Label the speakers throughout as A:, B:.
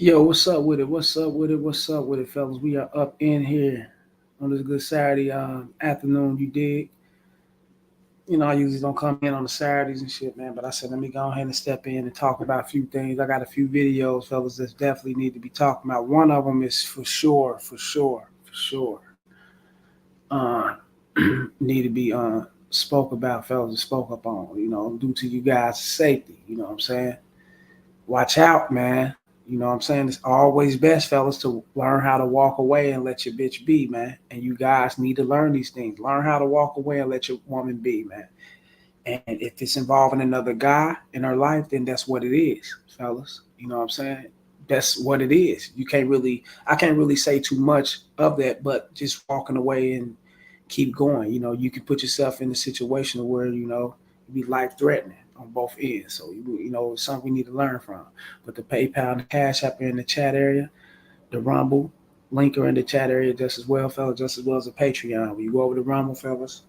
A: Yo, what's up with it? What's up with it? What's up with it, fellas? We are up in here on this good Saturday afternoon. You dig? You know, I usually don't come in on the Saturdays and shit, man. But I said, let me go ahead and step in and talk about a few things. I got a few videos, fellas, that definitely need to be talking about. One of them is for sure, uh, need to be spoke about, fellas, and spoke up on. You know, due to you guys' safety. You know what I'm saying? Watch out, man. You know what I'm saying? It's always best, fellas, to learn how to walk away and let your bitch be, man. And you guys need to learn these things. Learn how to walk away and let your woman be, man. And if it's involving another guy in her life, then that's what it is, fellas. You know what I'm saying? That's what it is. I can't really say too much of that, but just walking away and keep going. You know, you can put yourself in a situation where, you know, it be life threatening on both ends. So, you know, it's something we need to learn from. But the PayPal and the Cash App are in the chat area, the Rumble link are in the chat area just as well, fellas, just as well as the Patreon. When you go over to Rumble, fellas,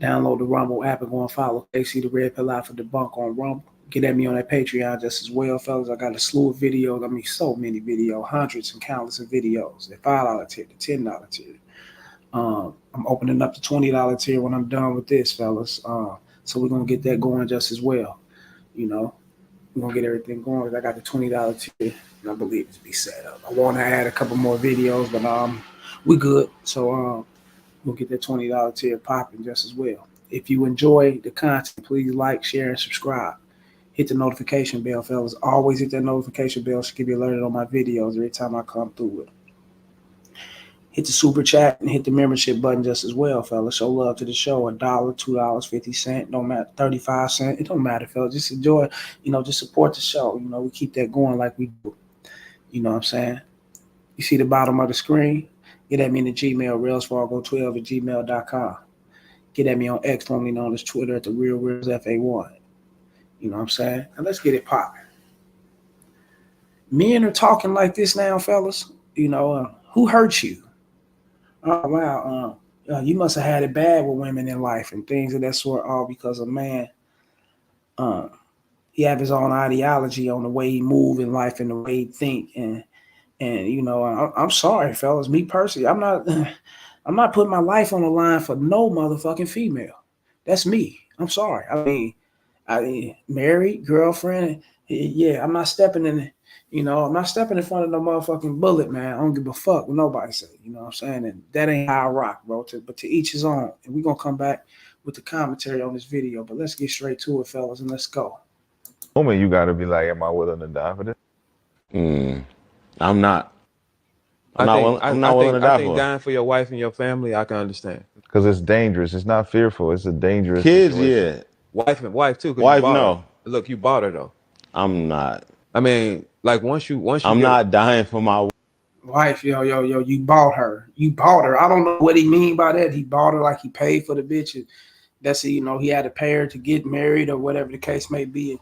A: download the Rumble app and go and follow KC the Red Pill Out for Debunk on Rumble. Get at me on that Patreon just as well, fellas. I got a slew of videos. I mean, so many videos, hundreds and countless of videos. The $5 tier, the $10 tier. I'm opening up the $20 tier when I'm done with this, fellas. So we're gonna get that going just as well. You know, we're gonna get everything going. I got the $20 tier, and I believe it to be set up. I want to add a couple more videos, but we good. So we'll get that $20 tier popping just as well. If you enjoy the content, please like, share, and subscribe. Hit the notification bell, fellas. Always hit that notification bell to give you alerted on my videos every time I come through with them. Hit the super chat and hit the membership button just as well, fellas. Show love to the show. $1, $2, 50 cents, don't matter, 35 cents. It don't matter, fellas. Just enjoy, you know, just support the show. You know, we keep that going like we do. You know what I'm saying? You see the bottom of the screen? Get at me in the Gmail, railsfargo12@gmail.com. Get at me on X, formerly known as Twitter, at the Real Reels FA1. You know what I'm saying? Now let's get it popping. Men are talking like this now, fellas. You know, who hurt you? Oh wow, you must have had it bad with women in life and things of that sort, all because a man, uh, he have his own ideology on the way he move in life and the way he think, and you know, I'm sorry, fellas. Me personally, I'm not putting my life on the line for no motherfucking female. That's me. I'm sorry. I mean, married girlfriend. Yeah, I'm not stepping in. You know, I'm not stepping in front of no motherfucking bullet, man. I don't give a fuck what nobody say. You know what I'm saying? And that ain't how I rock, bro. But to each his own. And we're gonna come back with the commentary on this video. But let's get straight to it, fellas, and let's go.
B: Moment you gotta be like, am I willing to die for this?
C: Mm, I'm not. I'm
D: I
C: not.
D: think
C: I'm
D: I, I
C: not willing to
D: think I
C: die
D: think
C: for it.
D: dying for your wife and your family, I can understand.
B: Because it's dangerous. It's not fearful. It's a dangerous
C: Kids,
B: situation.
C: yeah.
D: Wife too, because you
C: Wife,
D: bought her.
C: no.
D: Look, you bought her though.
C: I'm not.
D: I mean, like once you
C: I'm
D: get
C: not dying for my.
A: Wife, yo, you bought her. You bought her. I don't know what he mean by that. He bought her like he paid for the bitch. That's, you know, he had to pay her to get married or whatever the case may be.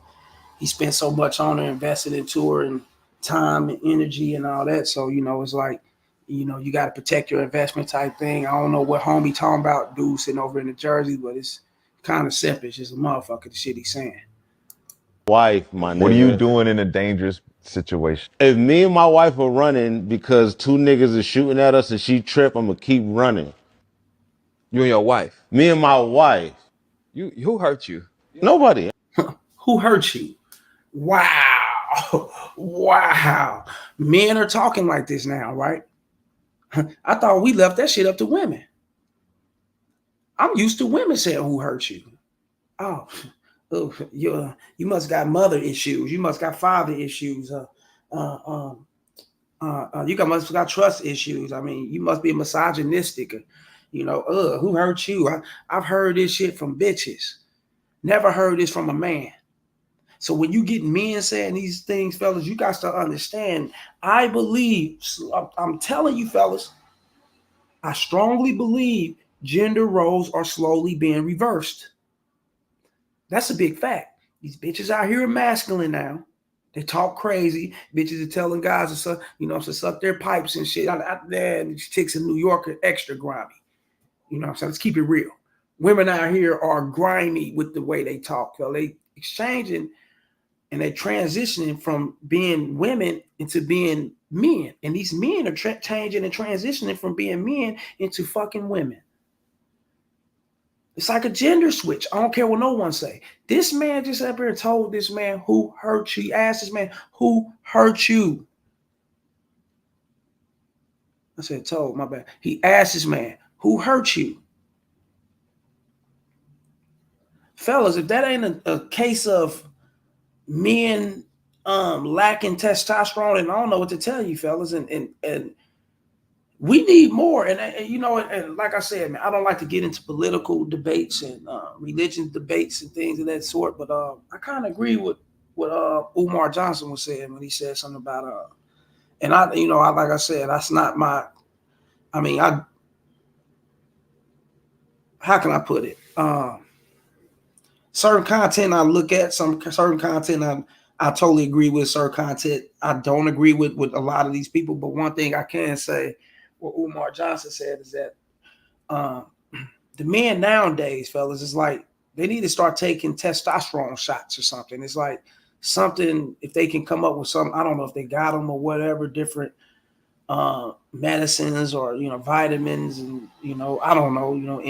A: He spent so much on her, invested into her, and time and energy and all that. So, you know, it's like, you know, you got to protect your investment type thing. I don't know what homie talking about, dude sitting over in the Jersey, but it's kind of selfish. It's a motherfucker, the shit he's saying.
C: Wife, my
B: What are you
C: nigga.
B: doing in a dangerous situation?
C: If me and my wife are running because two niggas are shooting at us and she trip, I'm gonna keep running.
D: you and your wife,
C: Me and my wife.
D: you who hurt you?
C: Nobody.
A: Who hurt you? Wow. Wow. Men are talking like this now, right? I thought we left that shit up to women. I'm used to women saying who hurt you. Oh, oh, you must got mother issues. You must got father issues. Uh, um, must got trust issues. I mean, you must be misogynistic. You know, who hurt you? I've heard this shit from bitches. Never heard this from a man. So when you get men saying these things, fellas, you got to understand. I believe, I'm telling you, fellas, I strongly believe gender roles are slowly being reversed. That's a big fact. These bitches out here are masculine now. They talk crazy. Bitches are telling guys to suck, to suck their pipes and shit. These chicks in New York are extra grimy. You know what I'm saying? Let's keep it real. Women out here are grimy with the way they talk. They exchanging and they're transitioning from being women into being men. And these men are changing and transitioning from being men into fucking women. It's like a gender switch. I don't care what no one say. This man just up here told this man who hurt you. He asked this man, who hurt you? I said, told, my bad. He asked this man, who hurt you? Fellas, if that ain't a case of men lacking testosterone, and I don't know what to tell you, fellas, and we need more. And you know, and like I said, man, I don't like to get into political debates and religion debates and things of that sort, but I kind of agree with what Umar Johnson was saying when he said something about and I, you know, like I said, that's not my. I mean, how can I put it? Certain content I look at, certain content I totally agree with. Certain content I don't agree with a lot of these people. But one thing I can say, what Umar Johnson said, is that the men nowadays, fellas, is like they need to start taking testosterone shots or something. It's like something, if they can come up with something, I don't know if they got them or whatever, different medicines or, you know, vitamins and, you know, I don't know, you know,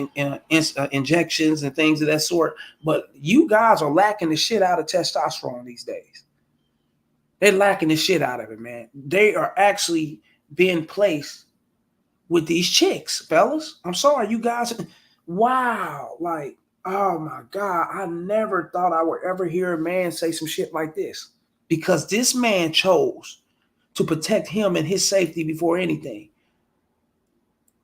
A: injections and things of that sort. But you guys are lacking the shit out of testosterone these days. They're lacking the shit out of it, man. They are actually being placed with these chicks, fellas. I'm sorry, you guys. Wow, like, oh my God, I never thought I would ever hear a man say some shit like this, because this man chose to protect him and his safety before anything.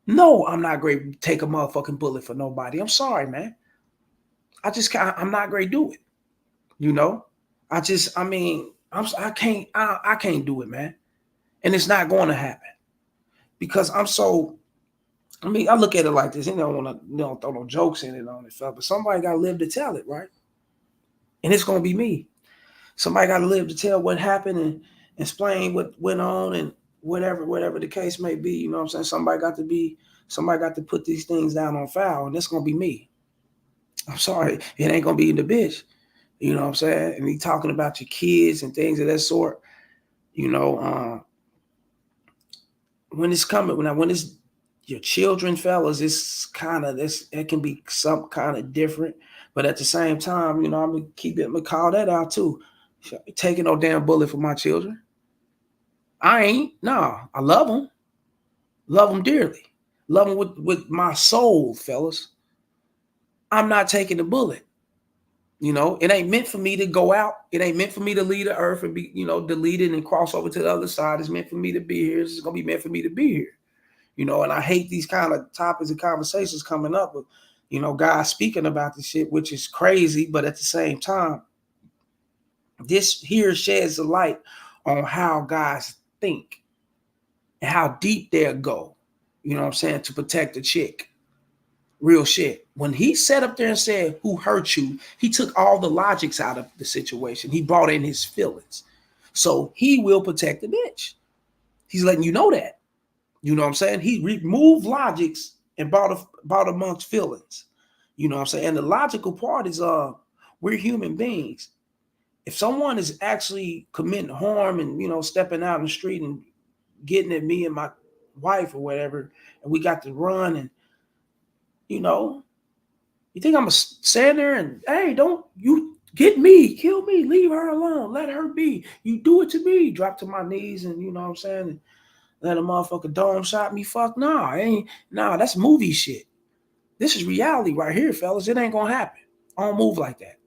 A: No, I'm not great to take a motherfucking bullet for nobody. I'm sorry, man. I'm not great to do it. You know, I can't do it, man. And it's not going to happen because I look at it like this. You don't throw no jokes in it on it, fella, but somebody got to live to tell it, right? And it's going to be me. Somebody got to live to tell what happened and explain what went on and whatever the case may be. You know what I'm saying? Somebody got to put these things down on file, and it's going to be me. I'm sorry. It ain't going to be the bitch. You know what I'm saying? And he talking about your kids and things of that sort. You know, when it's coming, when it's your children, fellas, it's kind of this. It can be some kind of different, but at the same time, you know, I'm gonna call that out too. Taking no damn bullet for my children. I ain't. No, I love them dearly, love them with my soul, fellas. I'm not taking the bullet. You know, it ain't meant for me to go out. It ain't meant for me to leave the earth and be, you know, deleted and cross over to the other side. It's meant for me to be here. It's going to be meant for me to be here. You know, and I hate these kind of topics and conversations coming up with, you know, guys speaking about this shit, which is crazy. But at the same time, this here sheds a light on how guys think and how deep they'll go, you know what I'm saying, to protect a chick. Real shit. When he sat up there and said, who hurt you? He took all the logics out of the situation. He brought in his feelings. So he will protect the bitch. He's letting you know that. You know what I'm saying? He removed logics and brought amongst feelings. You know what I'm saying? And the logical part is we're human beings. If someone is actually committing harm and, you know, stepping out in the street and getting at me and my wife or whatever, and we got to run, and you know, you think I'm gonna stand there and, hey, don't you get me, kill me, leave her alone, let her be. You do it to me, drop to my knees and, you know what I'm saying, and let a motherfucker dome shot me. Fuck nah, that's movie shit. This is reality right here, fellas. It ain't gonna happen. I don't move like that.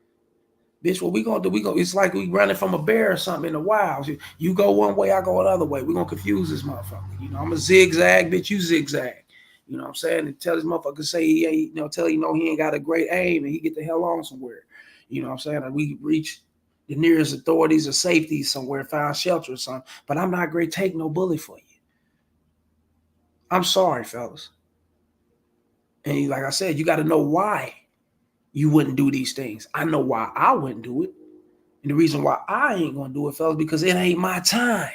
A: Bitch, what we gonna do? It's like we running from a bear or something in the wild. You go one way, I go another way. We're gonna confuse this motherfucker. You know, I'm a zigzag, bitch, you zigzag. You know what I'm saying? And tell this motherfucker, say he ain't, you know, tell you know he ain't got a great aim and he get the hell on somewhere. You know what I'm saying? And we reach the nearest authorities or safety somewhere, find shelter or something. But I'm not great take no bullet for you. I'm sorry, fellas. And like I said, you got to know why you wouldn't do these things. I know why I wouldn't do it. And the reason why I ain't going to do it, fellas, because it ain't my time.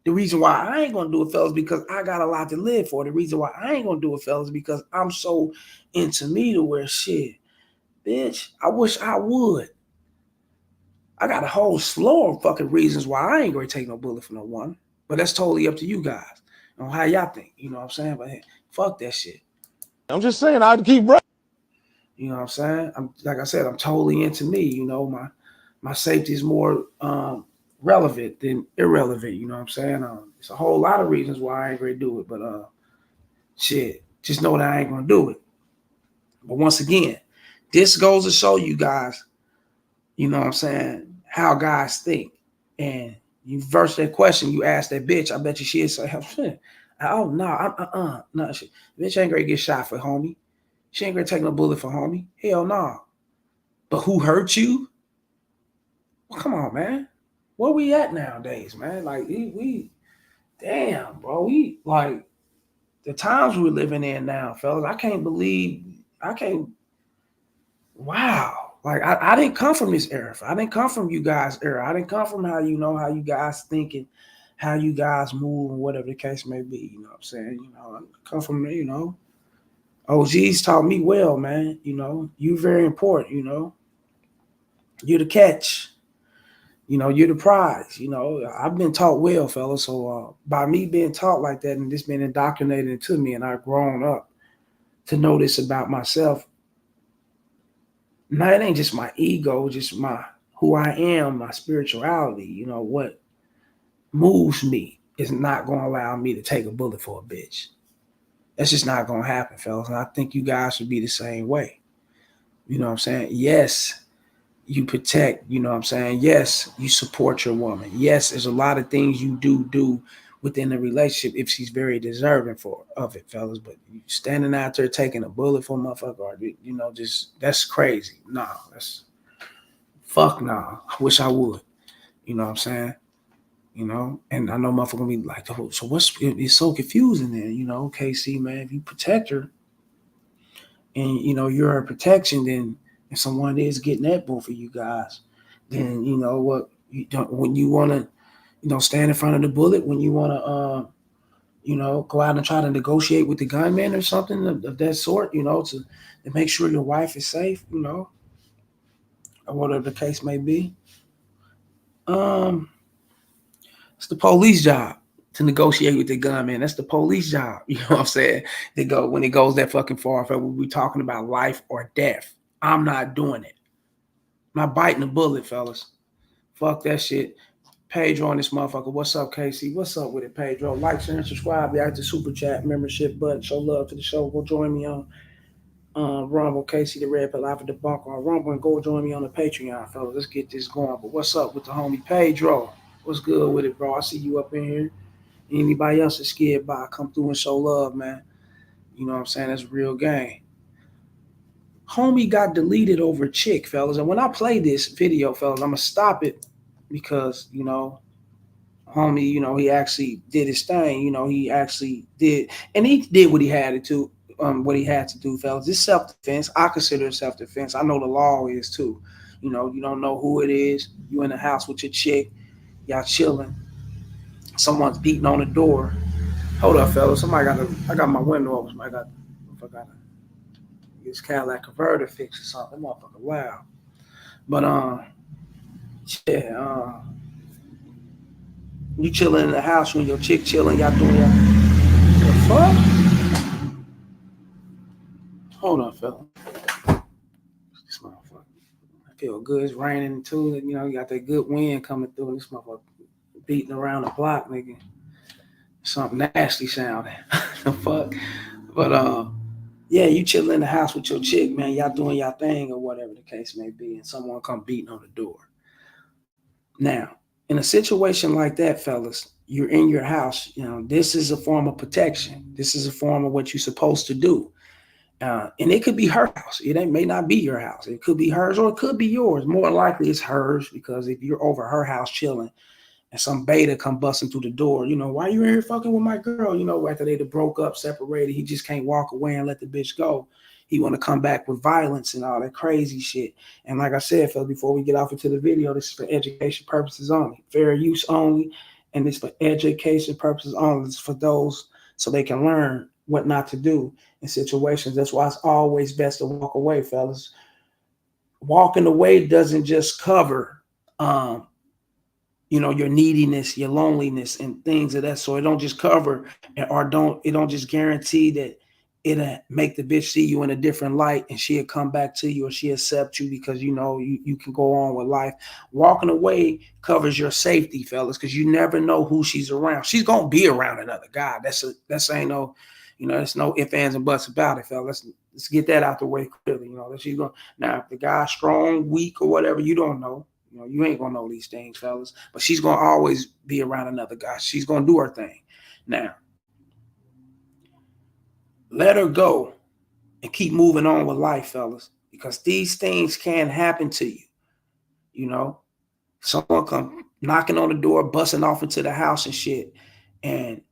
A: The reason why I ain't going to do it, fellas, because I got a lot to live for. The reason why I ain't going to do it, fellas, because I'm so into me to where shit, bitch, I wish I would. I got a whole slew of fucking reasons why I ain't gonna take no bullet for no woman. But that's totally up to you guys on how y'all think. You know what I'm saying? But hey, fuck that shit.
C: I'm just saying I'd keep running.
A: You know what I'm saying? I'm like I said, I'm totally into me. You know, my safety is more relevant than irrelevant. You know what I'm saying? It's a whole lot of reasons why I ain't gonna do it, but shit, just know that I ain't gonna do it. But once again, this goes to show you guys, you know what I'm saying, how guys think. And you verse that question, you ask that bitch, I bet you she'll say, oh no, no, bitch ain't gonna get shot for homie. She ain't gonna take no bullet for homie. Hell no. But who hurt you? Well, come on, man. Where we at nowadays, man? Like we damn, bro. We like the times we're living in now, fellas. Wow. Like I didn't come from this era. I didn't come from you guys' era. I didn't come from how you guys thinking, how you guys move, and whatever the case may be. You know what I'm saying? You know, I come from, OGs taught me well, man. You know, you very important, You're the catch. You're the prize. I've been taught well, fellas. So by me being taught like that and this being indoctrinated into me, and I've grown up to know this about myself. Now it ain't just my ego, just who I am, my spirituality. What moves me is not going to allow me to take a bullet for a bitch. That's just not going to happen, fellas. And I think you guys should be the same way. You know what I'm saying? Yes, you protect, you know what I'm saying? Yes, you support your woman. Yes, there's a lot of things you do within the relationship if she's very deserving of it, fellas. But you standing out there taking a bullet for a motherfucker, or, just that's crazy. No, fuck no. I wish I would. You know what I'm saying? And I know motherfucker gonna be like, oh, so it's so confusing then, KC, man, if you protect her and, you're her protection, then if someone is getting at both of you guys, then you know what, you don't, when you want to, stand in front of the bullet, when you want to, go out and try to negotiate with the gunman or something of that sort, to make sure your wife is safe, or whatever the case may be. It's the police job to negotiate with the gunman. That's the police job. You know what I'm saying? When it goes that fucking far, we're talking about life or death. I'm not doing it. I'm not biting the bullet, fellas. Fuck that shit. Pedro on this motherfucker. What's up, Casey? What's up with it, Pedro? Like, share, and subscribe. The active super chat membership button. Show love to the show. Go join me on Rumble, Casey the Red Pill Alpha Debunker on Rumble, and go join me on the Patreon, fellas. Let's get this going. But what's up with the homie Pedro? What's good with it, bro? I see you up in here. Anybody else is scared by, come through and show love, man. You know what I'm saying? That's a real game. Homie got deleted over a chick, fellas. And when I play this video, fellas, I'm going to stop it because, homie, he actually did his thing. He actually did. And he did what he had to do, fellas. It's self-defense. I consider it self-defense. I know the law is too. You don't know who it is. You in the house with your chick. Y'all chilling. Someone's beating on the door. Hold up, fellas. I got my window open. I got to get this Cadillac converter fixed or something. That motherfucker loud. But you chilling in the house when your chick chilling, y'all doing the fuck? Hold on, fella. This motherfucker. I feel good. It's raining too. You got that good wind coming through. This motherfucker beating around the block, nigga. Something nasty sounding. The fuck. But yeah, you chilling in the house with your chick, man. Y'all doing y'all thing or whatever the case may be, and someone come beating on the door. Now, in a situation like that, fellas, you're in your house. This is a form of protection. This is a form of what you're supposed to do. And it could be her house. It may not be your house. It could be hers or it could be yours. More likely it's hers, because if you're over her house chilling and some beta come busting through the door, why you in here fucking with my girl? After they broke up, separated, he just can't walk away and let the bitch go. He want to come back with violence and all that crazy shit. And like I said, fellas, before we get off into the video, this is for education purposes only, fair use only, and it's for education purposes only. It's for those so they can learn what not to do in situations. That's why it's always best to walk away, fellas. Walking away doesn't just cover you know, your neediness, your loneliness, and things of that sort. It don't just cover it don't just guarantee that it'll make the bitch see you in a different light and she'll come back to you or she'll accept you because you know you can go on with life. Walking away covers your safety, fellas, because you never know who she's around. She's gonna be around another guy. That's ain't no, you know, there's no ifs, ands, and buts about it, fellas. Let's get that out the way clearly. You know, that she's going now if the guy's strong, weak, or whatever, you don't know. You know, you ain't gonna know these things, fellas. But she's gonna always be around another guy. She's gonna do her thing. Now, let her go and keep moving on with life, fellas, because these things can happen to you. You know, someone come knocking on the door, busting off into the house and shit, and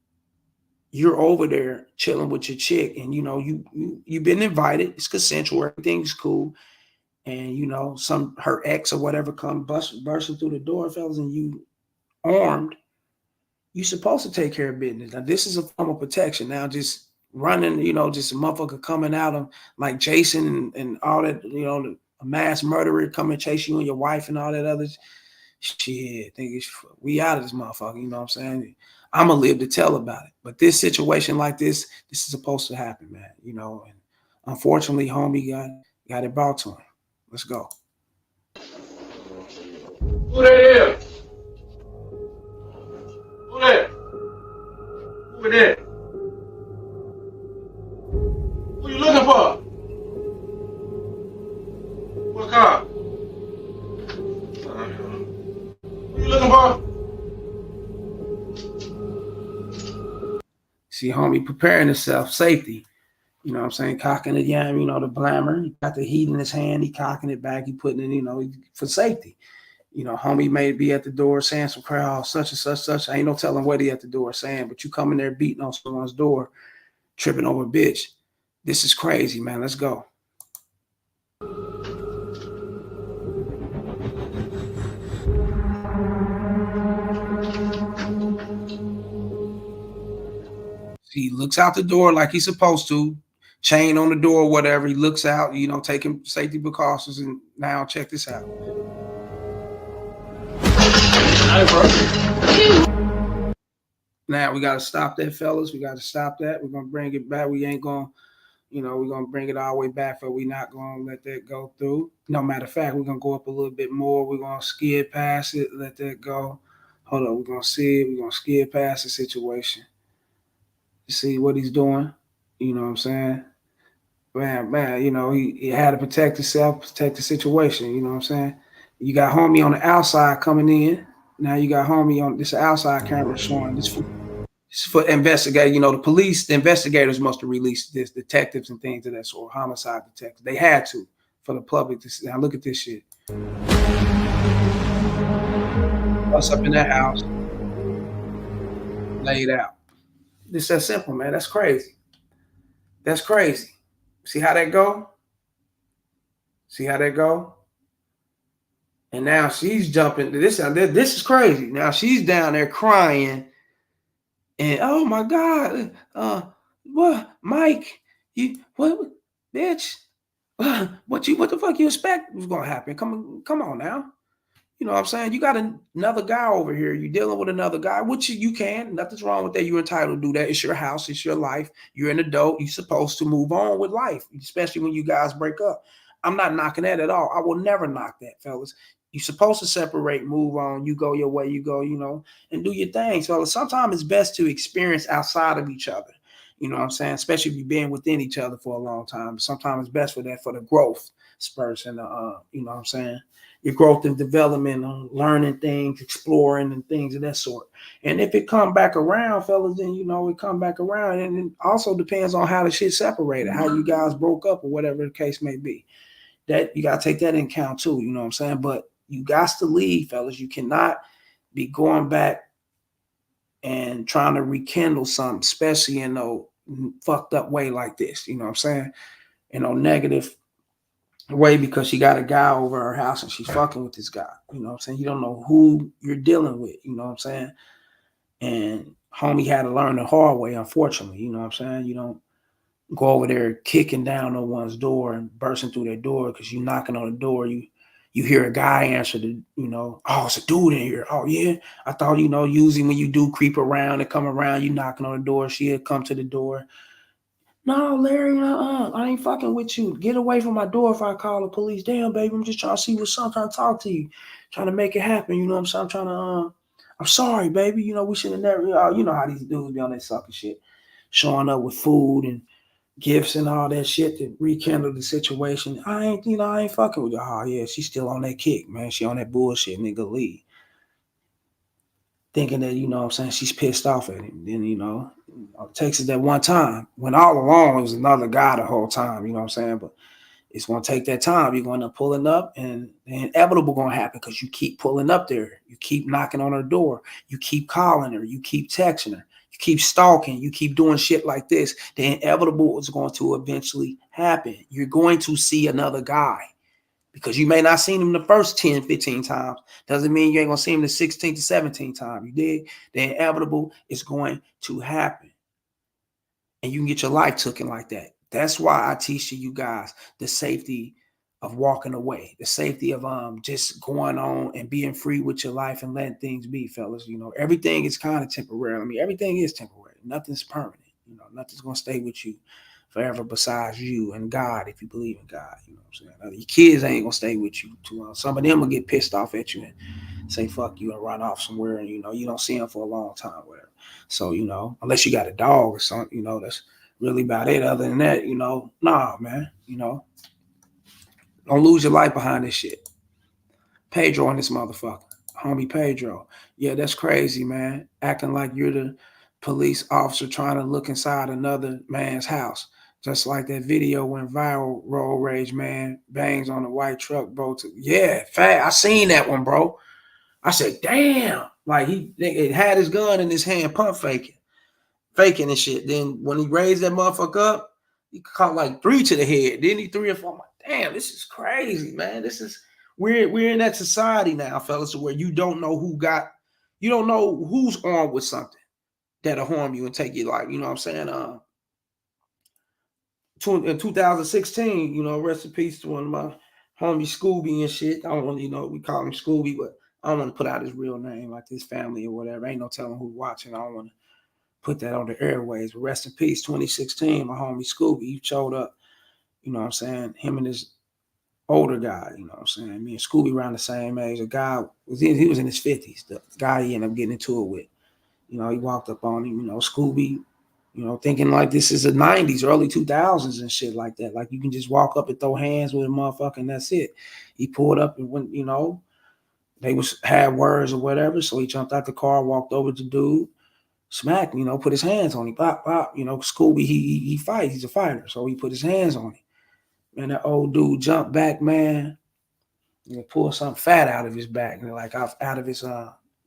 A: you're over there chilling with your chick, and you know you've been invited. It's consensual. Everything's cool. And you know, her ex or whatever come bursting through the door, fellas, and you armed, you supposed to take care of business. Now, this is a form of protection. Now, just running, you know, just a motherfucker coming out of like Jason and all that, you know, a mass murderer coming chase you and your wife and all that other shit. We out of this motherfucker, you know what I'm saying? I'm gonna live to tell about it. But this situation like this is supposed to happen, man. You know, and unfortunately, homie got it brought to him. Let's go.
E: Who that is? Who that? Who that? Who you looking for? What car? Who you looking for?
A: See, homie preparing himself, safety. You know what I'm saying? Cocking the yam, you know, the blammer. He got the heat in his hand. He cocking it back. He putting it, you know, for safety. You know, homie may be at the door saying some crowd, such and such, such. I ain't no telling what he at the door saying, but you come in there beating on someone's door, tripping over a bitch. This is crazy, man. Let's go. He looks out the door like he's supposed to. Chain on the door or whatever. He looks out, you know, taking safety precautions. And now check this out. Now we got to stop that, fellas. We got to stop that. We're going to bring it back. We ain't going to, you know, we're going to bring it all the way back, but we're not going to let that go through. No matter of fact, we're going to go up a little bit more. We're going to skid past it, let that go. Hold on. We're going to see it. We're going to skid past the situation. See what he's doing. You know what I'm saying? Man, you know, he had to protect himself, protect the situation. You know what I'm saying? You got homie on the outside coming in. Now you got homie on this outside camera showing this for investigate. You know, the police, the investigators must have released this, detectives and things of that sort, homicide detectives. They had to for the public to see. Now look at this shit. What's up in that house? Laid out. This that simple, man. That's crazy. That's crazy. See how that go? See how that go? And now she's jumping. This is crazy. Now she's down there crying. And oh my God, what, Mike? What, bitch? What the fuck you expect was gonna happen? Come on now. You know what I'm saying? You got another guy over here. You're dealing with another guy, which you can. Nothing's wrong with that. You're entitled to do that. It's your house. It's your life. You're an adult. You're supposed to move on with life, especially when you guys break up. I'm not knocking that at all. I will never knock that, fellas. You're supposed to separate, move on. You go your way, you go, you know, and do your thing. So sometimes it's best to experience outside of each other. You know what I'm saying? Especially if you've been within each other for a long time. Sometimes it's best for that, for the growth spurs and you know what I'm saying? Your growth and development on learning things, exploring and things of that sort. And if it come back around, fellas, then, you know, it come back around. And it also depends on how the shit separated, how you guys broke up or whatever the case may be. That you got to take that in account too, you know what I'm saying? But you got to leave, fellas. You cannot be going back and trying to rekindle something, especially in no fucked up way like this, you know what I'm saying? In no negative way, because she got a guy over her house and she's fucking with this guy. You know what I'm saying? You don't know who you're dealing with, you know what I'm saying? And homie had to learn the hard way, unfortunately, you know what I'm saying? You don't go over there kicking down on one's door and bursting through their door because you're knocking on the door. You hear a guy answer the, oh, it's a dude in here. Oh yeah. I thought, usually when you do creep around and come around, you knocking on the door, she'll come to the door. No, Larry, I ain't fucking with you. Get away from my door if I call the police. Damn, baby, I'm just trying to see what's up, trying to talk to you, trying to make it happen. You know what I'm saying? I'm trying to, I'm sorry, baby. We should have never, you know how these dudes be on that sucker shit, showing up with food and gifts and all that shit to rekindle the situation. I ain't fucking with you. Oh, yeah, she's still on that kick, man. She on that bullshit, nigga, leave. Thinking that, what I'm saying, she's pissed off at him. Then, it takes it that one time. When all along it was another guy the whole time, you know what I'm saying? But it's going to take that time. You're going to pulling up, and the inevitable going to happen because you keep pulling up there. You keep knocking on her door. You keep calling her. You keep texting her. You keep stalking. You keep doing shit like this. The inevitable is going to eventually happen. You're going to see another guy. Because you may not seen him the first 10, 15 times. Doesn't mean you ain't going to see him the 16th to 17th time. You dig? The inevitable is going to happen. And you can get your life taken like that. That's why I teach you guys the safety of walking away. The safety of just going on and being free with your life and letting things be, fellas. Everything is kind of temporary. I mean, everything is temporary. Nothing's permanent. Nothing's going to stay with you forever besides you and God, if you believe in God. You know what I'm saying? Your kids ain't gonna stay with you too long. Some of them will get pissed off at you and say fuck you and run off somewhere, and you don't see them for a long time, whatever. So unless you got a dog or something, that's really about it. Other than that, nah, man, don't lose your life behind this shit. Pedro on this motherfucker, homie Pedro. Yeah, that's crazy, man. Acting like you're the police officer trying to look inside another man's house. Just like that video went viral, road rage man bangs on a white truck, bro. Yeah, fat. I seen that one, bro. I said, damn. Like it had his gun in his hand, pump faking and shit. Then when he raised that motherfucker up, he caught like 3 to the head. Then he 3 or 4. I'm like, damn, this is crazy, man. We're in that society now, fellas, where you don't know who's armed with something that'll harm you and take your life. You know what I'm saying? In 2016, rest in peace to one of my homies, Scooby and shit. I don't want we call him Scooby, but I don't want to put out his real name, like his family or whatever. Ain't no telling who's watching. I don't want to put that on the airways. But rest in peace, 2016, my homie Scooby, he showed up, you know what I'm saying? Him and his older guy, you know what I'm saying? Me and Scooby around the same age. The guy, he was in his 50s, the guy he ended up getting into it with. He walked up on him, Scooby, thinking like this is the 90s, early 2000s and shit like that. Like you can just walk up and throw hands with a motherfucker and that's it. He pulled up and went, they had words or whatever. So he jumped out the car, walked over to the dude, smacked, put his hands on him. Pop, pop. Scooby, he fights. He's a fighter. So he put his hands on him. And that old dude jumped back, man. Pulled something fat out of his back. Like out of his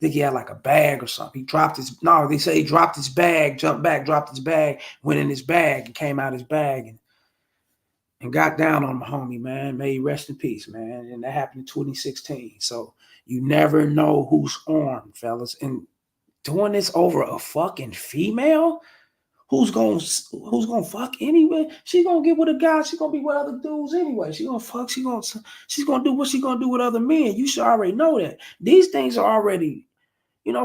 A: I think he had like a bag or something. They say he dropped his bag, jumped back, dropped his bag, went in his bag and came out his bag and got down on my homie, man. May he rest in peace, man. And that happened in 2016. So you never know who's armed, fellas. And doing this over a fucking female who's gonna fuck anyway. She's gonna get with a guy. She's gonna be with other dudes anyway. She's gonna fuck. She's gonna do what she's gonna do with other men. You should already know that. These things are already,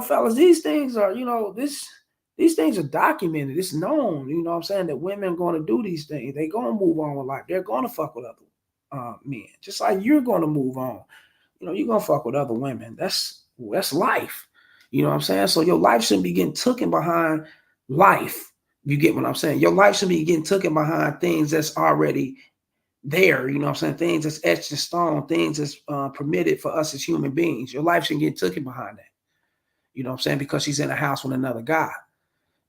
A: fellas, these things are, these things are documented. It's known, you know what I'm saying, that women are going to do these things. They're going to move on with life. They're going to fuck with other men. Just like you're going to move on. You're going to fuck with other women. That's life. You know what I'm saying? So your life shouldn't be getting taken behind life. You get what I'm saying? Your life should be getting taken behind things that's already there, you know what I'm saying? Things that's etched in stone, things that's permitted for us as human beings. Your life shouldn't get taken behind that. You know what I'm saying? Because she's in a house with another guy.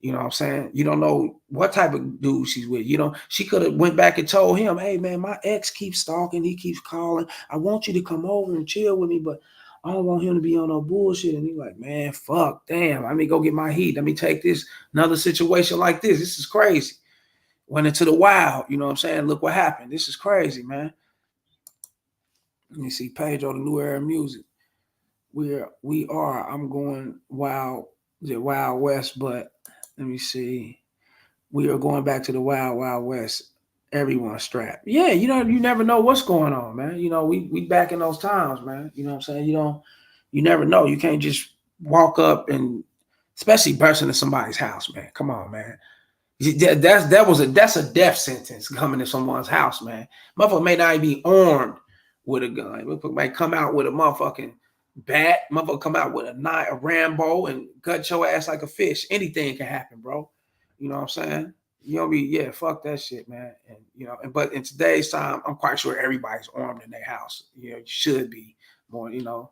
A: You know what I'm saying? You don't know what type of dude she's with. She could have went back and told him, hey, man, my ex keeps stalking. He keeps calling. I want you to come over and chill with me, but I don't want him to be on no bullshit. And he's like, man, fuck, damn. Let me go get my heat. Let me take this, another situation like this. This is crazy. Went into the wild. You know what I'm saying? Look what happened. This is crazy, man. Let me see. Pedro, the New Era Music. We are. I'm going Wild West, but let me see. We are going back to the Wild West Everyone's strapped. Yeah, you never know what's going on, man. We back in those times, man. You know what I'm saying? You never know. You can't just walk up and especially bursting into somebody's house, man. Come on, man. That's a death sentence coming to someone's house, man. Motherfucker may not even be armed with a gun. Motherfucker might come out with a motherfucking bat. Motherfucker come out with a knife, a Rambo, and gut your ass like a fish. Anything can happen, bro. You know what I'm saying? Fuck that shit, man. And but in today's time, I'm quite sure everybody's armed in their house. You should be more, the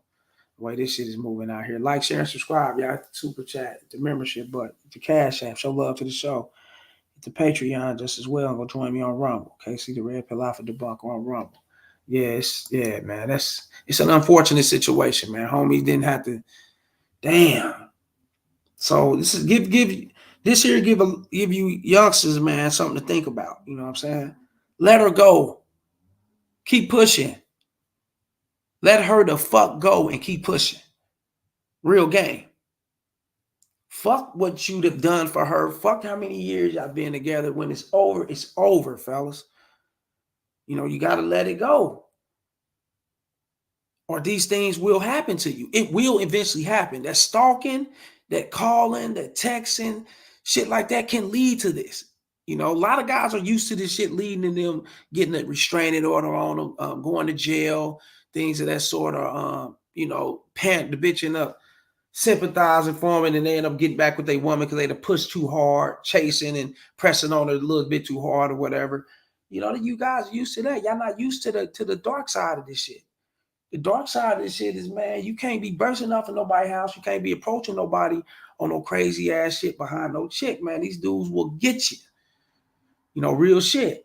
A: way this shit is moving out here. Like, share, and subscribe, y'all. The super chat, the membership button, the Cash App. Show love to the show. The Patreon just as well. Go join me on Rumble. Okay, see the Red Pill Alpha Debunk on Rumble. Man. It's an unfortunate situation, man. Homie didn't have to. Damn. So this is give you youngsters, man, something to think about. You know what I'm saying? Let her go. Keep pushing. Let her the fuck go and keep pushing. Real game. Fuck what you'd have done for her. Fuck how many years y'all been together. When it's over, fellas. You got to let it go. Or these things will happen to you. It will eventually happen. That stalking, that calling, that texting, shit like that can lead to this. A lot of guys are used to this shit leading to them getting a restraining order on them, going to jail, things of that sort of, pant the bitching up, sympathizing for them, and they end up getting back with their woman because they had pushed too hard, chasing and pressing on her a little bit too hard or whatever. You guys are used to that. Y'all not used to the dark side of this shit. The dark side of this shit is, man, you can't be bursting off in nobody's house. You can't be approaching nobody on no crazy ass shit behind no chick, man. These dudes will get you. Real shit.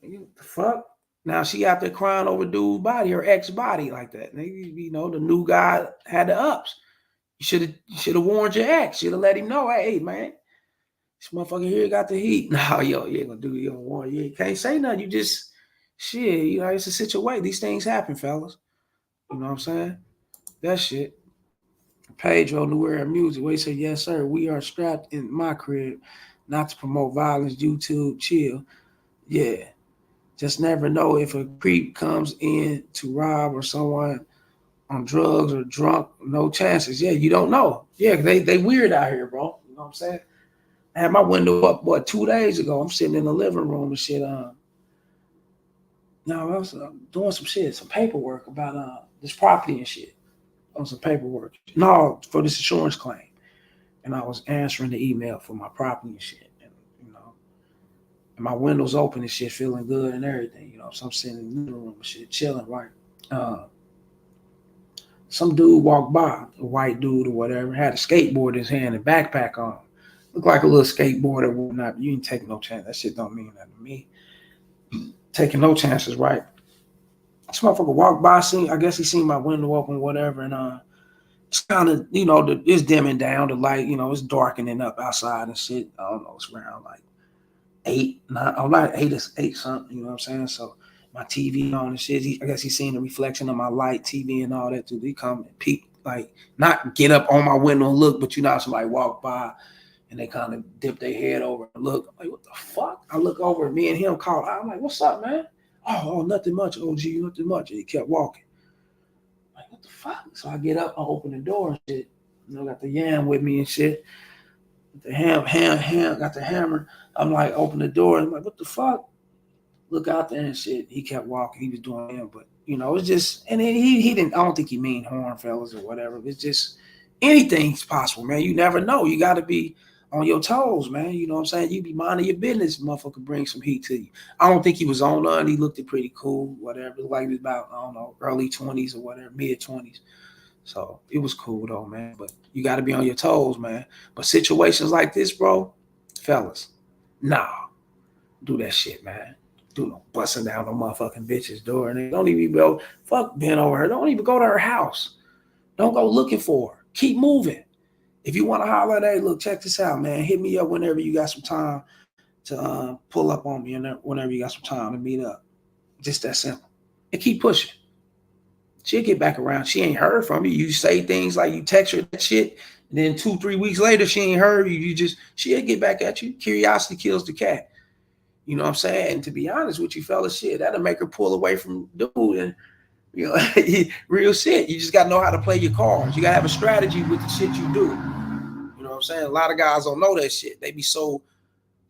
A: The fuck? Now she out there crying over dude's body, her ex body like that. The new guy had the ups. You should have warned your ex. Should have let him know, hey, man, this motherfucker here got the heat. No, you ain't gonna do it. You don't warn. You can't say nothing. You just shit. It's a situation. These things happen, fellas. You know what I'm saying? That shit. Pedro New Era Music. Where he said, yes, sir. We are strapped in my crib, not to promote violence. YouTube, chill. Yeah. Just never know if a creep comes in to rob or someone on drugs or drunk. No chances. Yeah, you don't know. Yeah, they weird out here, bro. You know what I'm saying? I had my window up, 2 days ago. I'm sitting in the living room and shit. I was doing some shit, some paperwork about this property and shit. On some paperwork. No, for this insurance claim. And I was answering the email for my property and shit. And my window's open and shit, feeling good and everything, So I'm sitting in the living room and shit, chilling, right? Some dude walked by, a white dude or whatever, had a skateboard in his hand and backpack on. Looked like a little skateboarder or whatnot. You ain't taking no chance. That shit don't mean nothing to me. Taking no chances, right? This motherfucker walked by, I guess he seen my window open, whatever, and it's kind of, it's dimming down, the light, it's darkening up outside and shit. I don't know, it's around like 8 something, you know what I'm saying? So my TV on and shit. I guess he's seen the reflection of my light, TV and all that. He come and peek, like not get up on my window and look, but somebody walk by and they kind of dip their head over and look. I'm like, what the fuck? I look over, me and him call. I'm like, what's up, man? Oh, nothing much, OG, nothing much. And he kept walking. I'm like, what the fuck? So I get up, I open the door and shit. Got the yam with me and shit. The got the hammer. I'm like, open the door. I'm like, what the fuck? Look out there and shit. He kept walking. He was doing him, but it's just, and then he didn't. I don't think he mean horn fellas or whatever. It's just anything's possible, man. You never know. You got to be on your toes, man. You know what I'm saying? You be minding your business. Motherfucker bring some heat to you. I don't think he was on none. He looked pretty cool, whatever. Looked like he was about, I don't know, early 20s or whatever, mid 20s. So it was cool though, man. But you got to be on your toes, man. But situations like this, bro, fellas, nah, do that shit, man. Do no busting down no motherfucking bitch's door. And they don't even go, fuck bend over her. Don't even go to her house. Don't go looking for her. Keep moving. If you want to holler at her, hey, look, check this out, man. Hit me up whenever you got some time to pull up on me, and whenever you got some time to meet up. Just that simple. And keep pushing. She'll get back around. She ain't heard from you. You say things like you text her that shit, and then 2-3 weeks later, she ain't heard you. She'll get back at you. Curiosity kills the cat. You know what I'm saying? And to be honest with you, fellas, shit, that'll make her pull away from dude. And you know, real shit. You just gotta know how to play your cards. You gotta have a strategy with the shit you do. You know what I'm saying? A lot of guys don't know that shit. They be so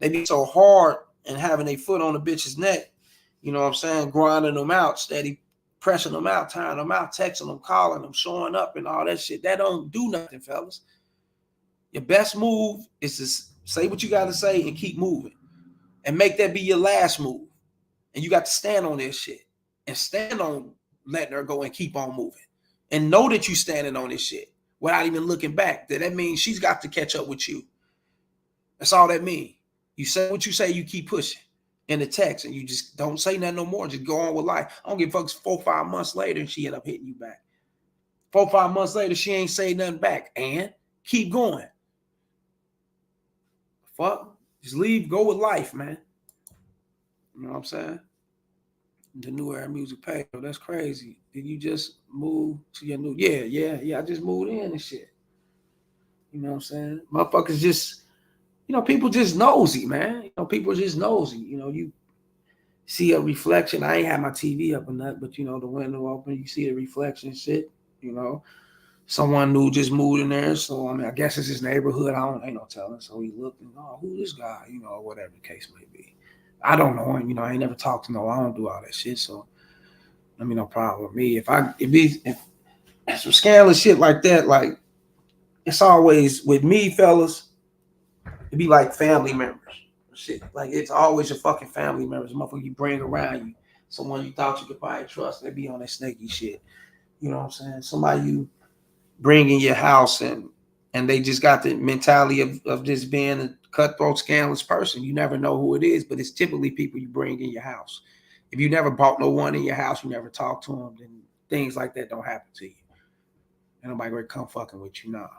A: hard and having their foot on the bitch's neck. You know what I'm saying? Grinding them out, steady pressing them out, tying them out, texting them, calling them, showing up, and all that shit. That don't do nothing, fellas. Your best move is to say what you got to say and keep moving, and make that be your last move. And you got to stand on this shit and stand on letting her go and keep on moving, and know that you standing on this shit without even looking back. That means she's got to catch up with you. That's all that means. You say what you say, you keep pushing in the text, and you just don't say nothing no more. Just go on with life. I don't give fucks 4 or 5 months later and she end up hitting you back. 4 or 5 months later, she ain't say nothing back. And keep going. Fuck. Just leave, go with life, man. You know what I'm saying? The New Era Music page. Oh, that's crazy. Did you just move to your new? Yeah. I just moved in and shit. You know what I'm saying? Motherfuckers just, you know, people just nosy, man. You know, people just nosy. You know, you see a reflection. I ain't had my TV up or nothing, but you know, the window open, you see the reflection shit, you know. Someone new just moved in there. So I mean, I guess it's his neighborhood. Ain't no telling. So he looked and who this guy, you know, whatever the case may be. I don't know him, you know, I ain't never talked to no, I don't do all that shit. So I mean, no problem with me. If some scandalous shit like that, like it's always with me, fellas. It'd be like family members. Shit. Like it's always your fucking family members. Motherfucker you bring around you. Someone you thought you could probably trust. They be on that snaky shit. You know what I'm saying? Somebody you bring in your house and they just got the mentality of just being a cutthroat, scandalous person. You never know who it is, but it's typically people you bring in your house. If you never bought no one in your house, you never talked to them, then things like that don't happen to you. Ain't nobody gonna come fucking with you now.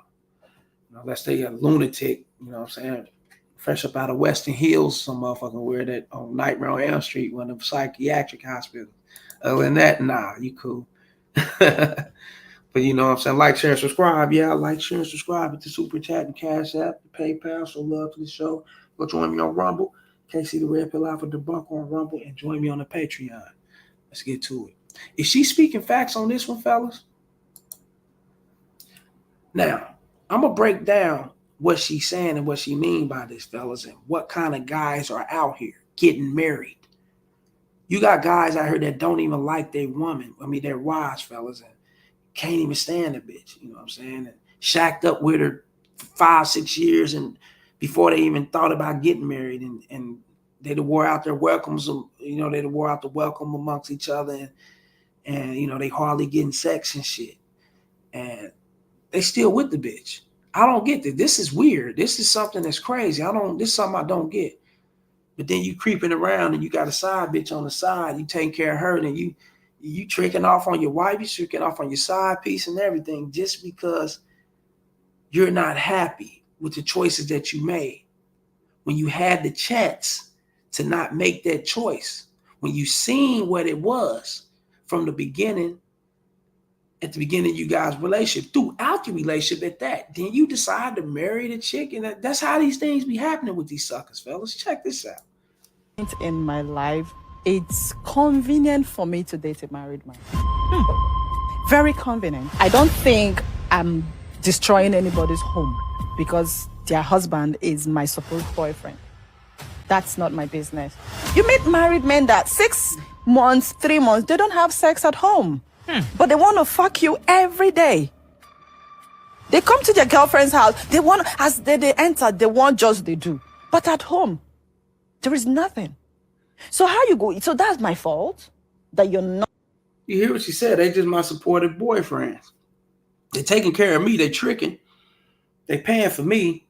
A: You know, unless they a lunatic, you know what I'm saying? Fresh up out of Western Hills, some motherfucking wear that on Nightmare on Elm Street, one of the psychiatric hospitals. Other than that, nah, you cool. But you know what I'm saying? Like, share, and subscribe. Yeah, like, share, and subscribe at the Super Chat and Cash App, the PayPal. So love to the show. Go join me on Rumble. KC the Red Pill Alpha Debunk on Rumble, and join me on the Patreon. Let's get to it. Is she speaking facts on this one, fellas? Now, I'm going to break down what she's saying and what she mean by this, fellas, and what kind of guys are out here getting married. You got guys out here that don't even like their woman. I mean, their wives, fellas, and can't even stand the bitch. You know what I'm saying? And shacked up with her for 5-6 years, and before they even thought about getting married, and they'd wore out their welcomes. You know, they'd wore out the welcome amongst each other, and you know, they hardly getting sex and shit, and they still with the bitch. I don't get this. This is weird. This is something that's crazy. This is something I don't get. But then you creeping around and you got a side bitch on the side. You taking care of her, and you tricking off on your wife. You tricking off on your side piece and everything just because you're not happy with the choices that you made. When you had the chance to not make that choice, when you seen what it was from the beginning, at the beginning of you guys' relationship, throughout the relationship at that, then you decide to marry the chick, and that's how these things be happening with these suckers, fellas. Check this out.
F: In my life, it's convenient for me to date a married man. Very convenient. I don't think I'm destroying anybody's home because their husband is my supposed boyfriend. That's not my business. You meet married men that 6 months, 3 months, they don't have sex at home. But they want to fuck you every day. They come to their girlfriend's house. They want, as they enter, they want just they do. But at home, there is nothing. So how you go? So that's my fault that you're not.
A: You hear what she said? They just my supportive boyfriends. They taking care of me. They tricking. They paying for me.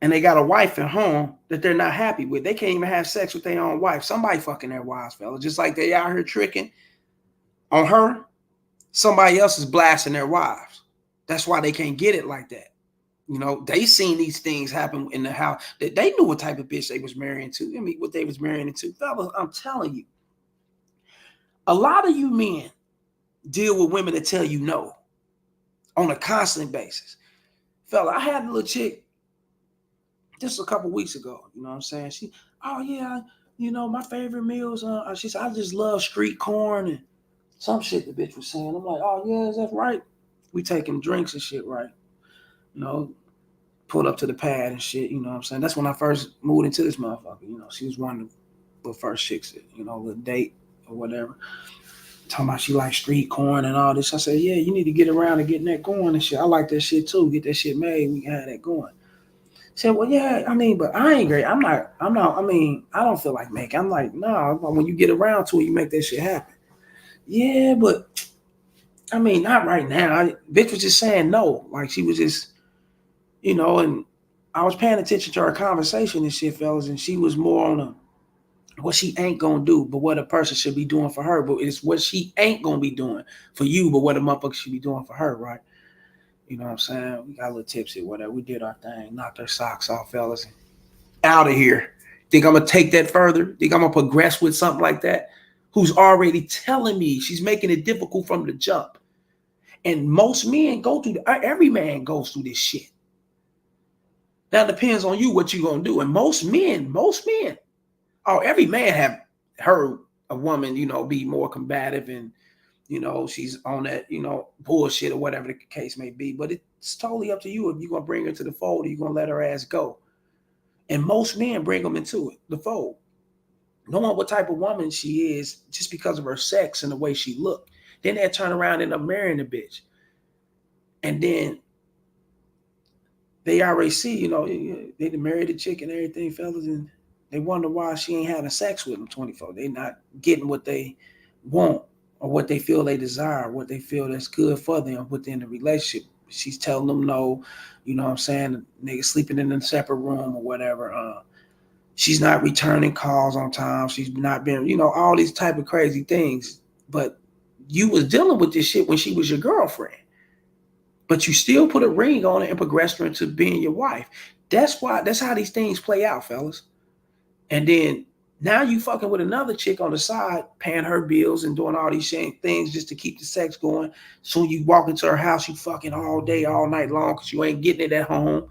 A: And they got a wife at home that they're not happy with. They can't even have sex with their own wife. Somebody fucking their wives, fella. Just like they out here tricking on her, somebody else is blasting their wives. That's why they can't get it like that. You know, they seen these things happen in the house. They knew what type of bitch they was marrying to. I mean, what they was marrying into. Fellas, I'm telling you, a lot of you men deal with women that tell you no on a constant basis. Fella, I had a little chick just a couple weeks ago. You know what I'm saying? oh yeah, you know, my favorite meals. She said, I just love street corn and some shit the bitch was saying. I'm like, oh yeah, is that right? We taking drinks and shit, right? You know, pulled up to the pad and shit, you know what I'm saying? That's when I first moved into this motherfucker. You know, she was one of the first chicks, you know, the date or whatever. Talking about she like street corn and all this. I said, yeah, you need to get around and getting that going and shit. I like that shit too. Get that shit made. We can have that going. Said, well, yeah, I mean, but I ain't great. I don't feel like making. I'm like, nah, when you get around to it, you make that shit happen. Yeah, but I mean, not right now. Bitch was just saying no. Like she was just, you know, and I was paying attention to her conversation and shit, fellas, and she was more on what she ain't gonna do, but what a person should be doing for her. But it's what she ain't gonna be doing for you, but what a motherfucker should be doing for her, right? You know what I'm saying? We got a little tipsy, whatever. We did our thing, knocked our socks off, fellas. Out of here. Think I'm gonna take that further? Think I'm gonna progress with something like that? Who's already telling me she's making it difficult from the jump. And most men go through, every man goes through this shit. Now it depends on you what you're gonna do. And most men, every man have heard a woman, you know, be more combative and, you know, she's on that, you know, bullshit or whatever the case may be. But it's totally up to you if you're gonna bring her to the fold or you're gonna let her ass go. And most men bring them into the fold, knowing what type of woman she is just because of her sex and the way she looked. Then they turn around and end up marrying the bitch. And then they already see, you know, they married the chick and everything, fellas, and they wonder why she ain't having sex with them 24. They're not getting what they want or what they feel they desire, what they feel that's good for them within the relationship. She's telling them no, you know what I'm saying? The nigga sleeping in a separate room or whatever. She's not returning calls on time. She's not been, you know, all these type of crazy things. But you was dealing with this shit when she was your girlfriend. But you still put a ring on it and progressed her into being your wife. That's how these things play out, fellas. And then now you fucking with another chick on the side, paying her bills and doing all these things just to keep the sex going. So you walk into her house, you fucking all day, all night long because you ain't getting it at home.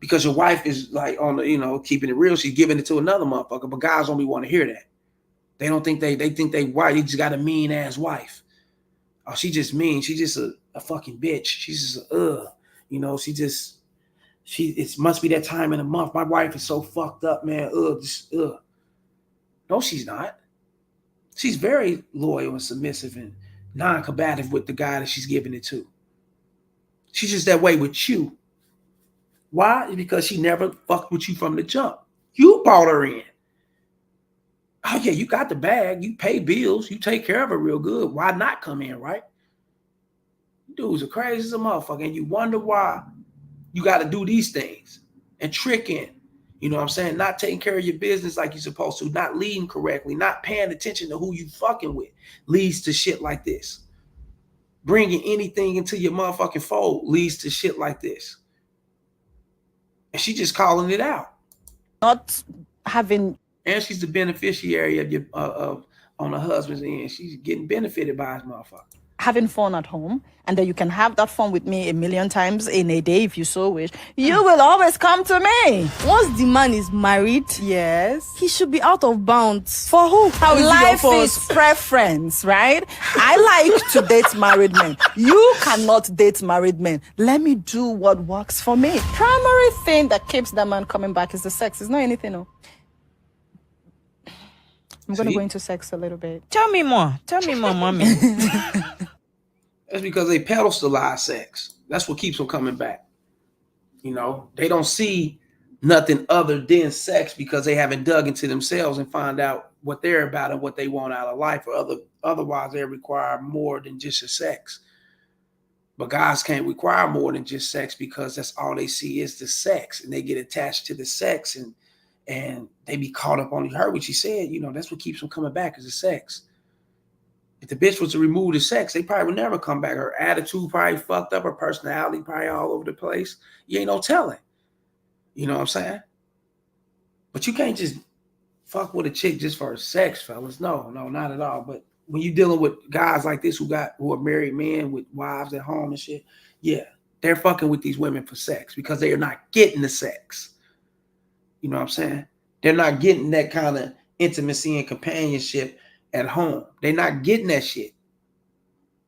A: Because your wife is like on the, you know, keeping it real. She's giving it to another motherfucker. But guys only want to hear that. They don't think they think they wife. You just got a mean ass wife. Oh, she just mean. She just a fucking bitch. She's just you know, it must be that time in the month. My wife is so fucked up, man. No, she's not. She's very loyal and submissive and non-combative with the guy that she's giving it to. She's just that way with you. Why? It's because she never fucked with you from the jump. You brought her in. Oh yeah, you got the bag. You pay bills. You take care of her real good. Why not come in, right? Dudes are crazy as a motherfucker, and you wonder why you got to do these things and trick in. You know what I'm saying? Not taking care of your business like you're supposed to, not leading correctly, not paying attention to who you fucking with leads to shit like this. Bringing anything into your motherfucking fold leads to shit like this. And she just calling it out.
F: Not having.
A: And she's the beneficiary of your on her husband's end. She's getting benefited by his motherfucker.
F: Having fun at home, and then you can have that fun with me a million times in a day if you so wish. You will always come to me.
G: Once the man is married,
F: Yes.
G: he should be out of bounds.
F: For who?
G: How is
F: Life
G: your
F: is preference, right? I like to date married men. You cannot date married men. Let me do what works for me. Primary thing that keeps that man coming back is the sex. It's not anything else. I'm going to go into sex a little bit.
G: Tell me more, mommy.
A: That's because they pedestalize sex. That's what keeps them coming back. You know, they don't see nothing other than sex because they haven't dug into themselves and find out what they're about and what they want out of life. Or otherwise, they require more than just a sex. But guys can't require more than just sex because that's all they see is the sex, and they get attached to the sex and they be caught up on. You heard what she said. You know, that's what keeps them coming back is the sex. If the bitch was to remove the sex, they probably would never come back. Her attitude probably fucked up. Her personality probably all over the place. You ain't no telling. You know what I'm saying? But you can't just fuck with a chick just for sex, fellas. No, not at all. But when you're dealing with guys like this who are married men with wives at home and shit, yeah, they're fucking with these women for sex because they are not getting the sex. You know what I'm saying? They're not getting that kind of intimacy and companionship at home. They're not getting that shit.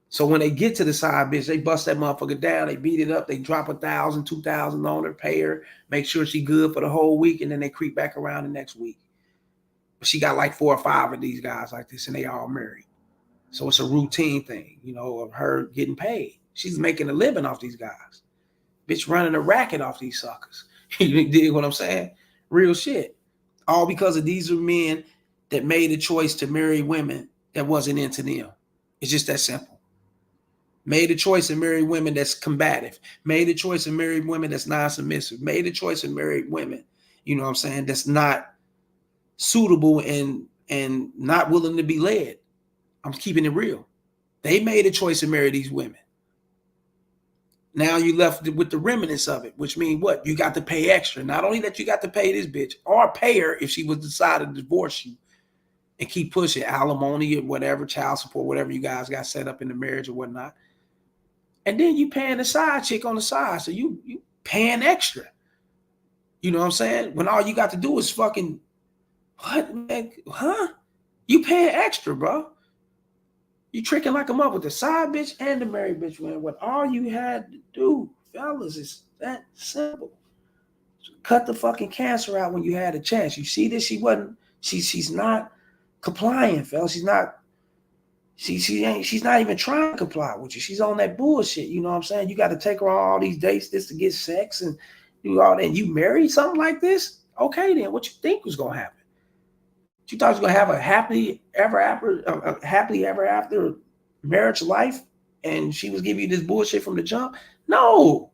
A: So when they get to the side bitch, they bust that motherfucker down. They beat it up. They drop $1,000, $2,000 on her, pay her, make sure she good for the whole week, and then they creep back around the next week. But she got like 4 or 5 of these guys like this, and they all married. So it's a routine thing, you know, of her getting paid. She's making a living off these guys. Bitch running a racket off these suckers. You dig what I'm saying? Real shit. All because of these are men that made a choice to marry women that wasn't into them. It's just that simple. Made a choice to marry women that's combative. Made a choice to marry women that's non-submissive. Made a choice to marry women, you know what I'm saying, that's not suitable and not willing to be led. I'm keeping it real. They made a choice to marry these women. Now you left with the remnants of it, which means what? You got to pay extra. Not only that you got to pay this bitch, or pay her if she was decided to divorce you and keep pushing alimony or whatever, child support, whatever you guys got set up in the marriage or whatnot. And then you paying the side chick on the side. So you paying extra. You know what I'm saying? When all you got to do is fucking, what, man? Huh? You paying extra, bro. You tricking like a mother with the side bitch and the married bitch, man. What all you had to do, fellas, is that simple. Cut the fucking cancer out when you had a chance. You see this? She's not complying, fellas. She's not even trying to comply with you. She's on that bullshit. You know what I'm saying? You got to take her on all these dates just to get sex and do all that. And you married something like this? Okay, then what you think was gonna happen? You thought you was gonna have a happily ever after marriage life, and she was giving you this bullshit from the jump? No,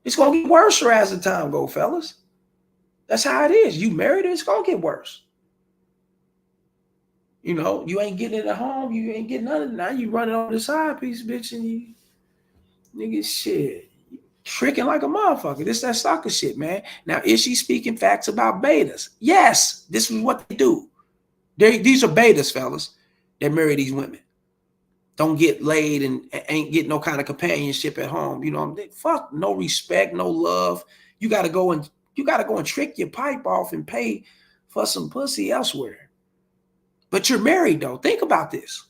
A: it's gonna get worse as the time go, fellas. That's how it is. You married her, it's gonna get worse. You know, you ain't getting it at home. You ain't getting none of it. Now you running on the side piece, bitch, and you nigga shit. Tricking like a motherfucker. This that sucker shit, man. Now, is she speaking facts about betas? Yes, this is what they do. These are betas, fellas, that marry these women. Don't get laid and ain't get no kind of companionship at home. You know, fuck, no respect, no love. You gotta go and trick your pipe off and pay for some pussy elsewhere. But you're married, though. Think about this.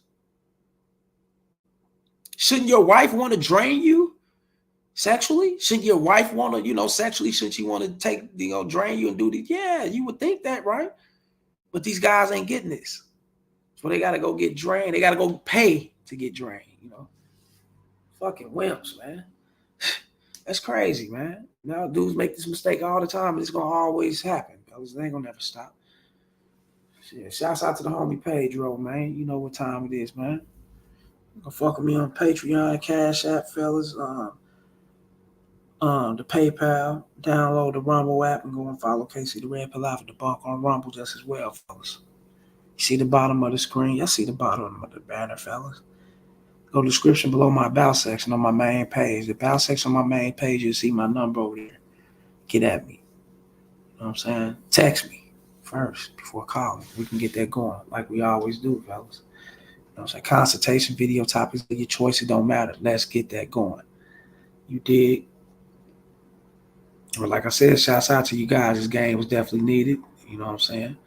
A: Shouldn't your wife want to drain you sexually? Shouldn't your wife want to, sexually, shouldn't she want to take, drain you and do this? Yeah, you would think that, right? But these guys ain't getting this. So they got to go get drained. They got to go pay to get drained, Fucking wimps, man. That's crazy, man. Now dudes make this mistake all the time, and it's going to always happen. Fellas, they ain't going to never stop. Shit, shouts out to the homie Pedro, man. You know what time it is, man. You can fuck with me on Patreon, Cash App, fellas. The PayPal. Download the Rumble app and go and follow Casey the Red Palaver Debunk on Rumble just as well, fellas. You see the bottom of the screen? Y'all see the bottom of the banner, fellas. Go to the description below my about section on my main page. The about section on my main page, you'll see my number over there. Get at me. You know what I'm saying? Text me first before calling. We can get that going like we always do, fellas. You know what I'm saying? Consultation, video topics of your choice, it don't matter. Let's get that going. You dig? Or like I said, shouts out to you guys. This game was definitely needed. You know what I'm saying?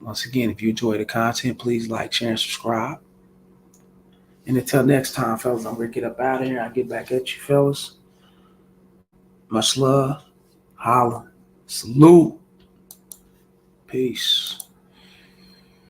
A: Once again, if you enjoy the content, please like, share, and subscribe. And until next time, fellas, I'm going to get up out of here. I'll get back at you, fellas. Much love. Holla. Salute. Peace.